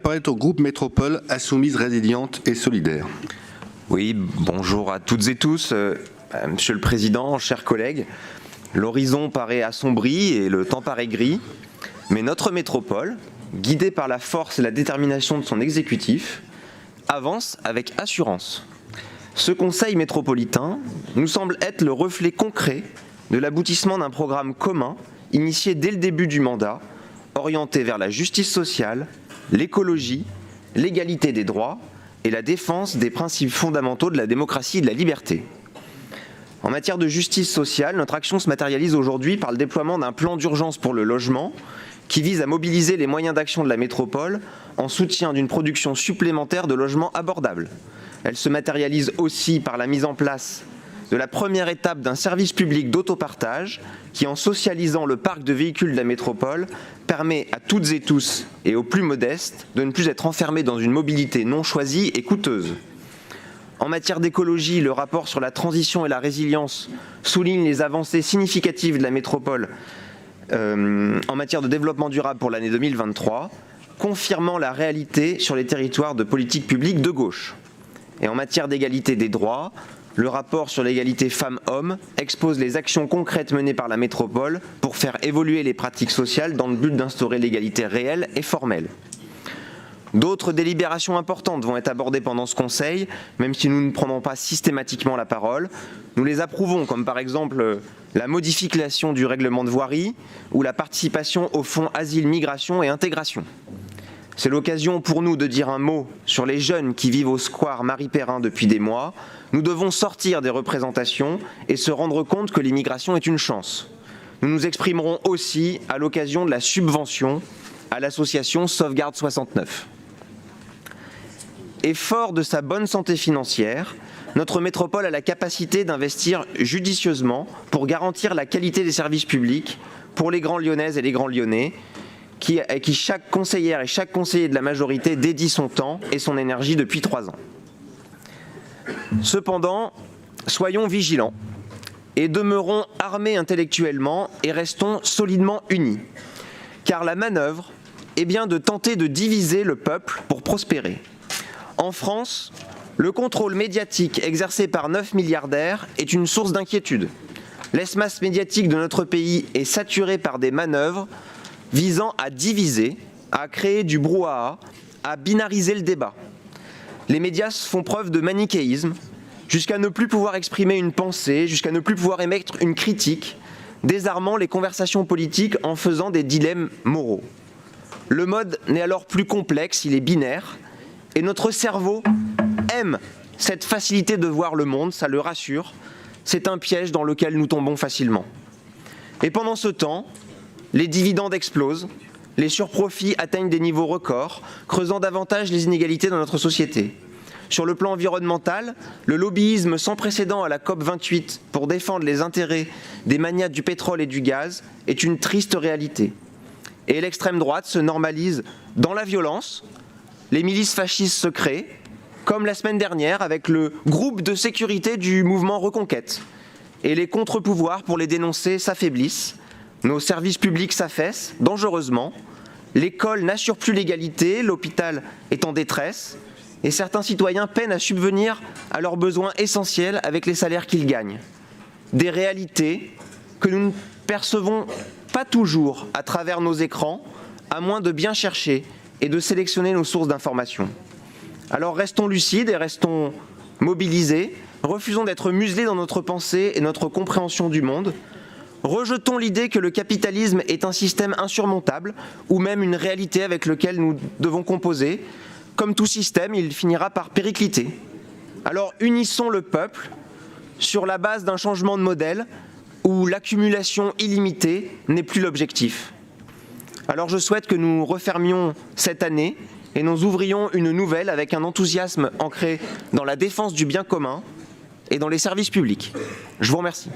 La parole est au groupe Métropole Insoumise Résiliente et Solidaire. Oui, bonjour à toutes et tous. Monsieur le Président, chers collègues, l'horizon paraît assombri et le temps paraît gris, mais notre métropole, guidée par la force et la détermination de son exécutif, avance avec assurance. Ce conseil métropolitain nous semble être le reflet concret de l'aboutissement d'un programme commun initié dès le début du mandat, orienté vers la justice sociale, l'écologie, l'égalité des droits et la défense des principes fondamentaux de la démocratie et de la liberté. En matière de justice sociale, notre action se matérialise aujourd'hui par le déploiement d'un plan d'urgence pour le logement qui vise à mobiliser les moyens d'action de la métropole en soutien d'une production supplémentaire de logements abordables. Elle se matérialise aussi par la mise en place de la première étape d'un service public d'autopartage qui, en socialisant le parc de véhicules de la métropole, permet à toutes et tous, et aux plus modestes, de ne plus être enfermés dans une mobilité non choisie et coûteuse. En matière d'écologie, le rapport sur la transition et la résilience souligne les avancées significatives de la métropole en matière de développement durable pour l'année 2023, confirmant la réalité sur les territoires de politique publique de gauche. Et en matière d'égalité des droits, le rapport sur l'égalité femmes-hommes expose les actions concrètes menées par la métropole pour faire évoluer les pratiques sociales dans le but d'instaurer l'égalité réelle et formelle. D'autres délibérations importantes vont être abordées pendant ce Conseil, même si nous ne prenons pas systématiquement la parole. Nous les approuvons, comme par exemple la modification du règlement de voirie ou la participation au fonds Asile, Migration et Intégration. C'est l'occasion pour nous de dire un mot sur les jeunes qui vivent au square Marie-Perrin depuis des mois. Nous devons sortir des représentations et se rendre compte que l'immigration est une chance. Nous nous exprimerons aussi à l'occasion de la subvention à l'association Sauvegarde 69. Et fort de sa bonne santé financière, notre métropole a la capacité d'investir judicieusement pour garantir la qualité des services publics pour les grands Lyonnaises et les grands Lyonnais, qui chaque conseillère et chaque conseiller de la majorité dédie son temps et son énergie depuis 3 ans. Cependant, soyons vigilants et demeurons armés intellectuellement et restons solidement unis, car la manœuvre est bien de tenter de diviser le peuple pour prospérer. En France, le contrôle médiatique exercé par 9 milliardaires est une source d'inquiétude. L'espace médiatique de notre pays est saturé par des manœuvres visant à diviser, à créer du brouhaha, à binariser le débat. Les médias font preuve de manichéisme, jusqu'à ne plus pouvoir exprimer une pensée, jusqu'à ne plus pouvoir émettre une critique, désarmant les conversations politiques en faisant des dilemmes moraux. Le mode n'est alors plus complexe, il est binaire, et notre cerveau aime cette facilité de voir le monde, ça le rassure, c'est un piège dans lequel nous tombons facilement. Et pendant ce temps, les dividendes explosent, les surprofits atteignent des niveaux records, creusant davantage les inégalités dans notre société. Sur le plan environnemental, le lobbyisme sans précédent à la COP28 pour défendre les intérêts des magnats du pétrole et du gaz est une triste réalité. Et l'extrême droite se normalise dans la violence, les milices fascistes se créent, comme la semaine dernière avec le groupe de sécurité du mouvement Reconquête. Et les contre-pouvoirs pour les dénoncer s'affaiblissent. Nos services publics s'affaissent dangereusement, l'école n'assure plus l'égalité, l'hôpital est en détresse et certains citoyens peinent à subvenir à leurs besoins essentiels avec les salaires qu'ils gagnent. Des réalités que nous ne percevons pas toujours à travers nos écrans, à moins de bien chercher et de sélectionner nos sources d'information. Alors restons lucides et restons mobilisés, refusons d'être muselés dans notre pensée et notre compréhension du monde. Rejetons l'idée que le capitalisme est un système insurmontable ou même une réalité avec laquelle nous devons composer. Comme tout système, il finira par péricliter. Alors unissons le peuple sur la base d'un changement de modèle où l'accumulation illimitée n'est plus l'objectif. Alors je souhaite que nous refermions cette année et nous ouvrions une nouvelle avec un enthousiasme ancré dans la défense du bien commun et dans les services publics. Je vous remercie.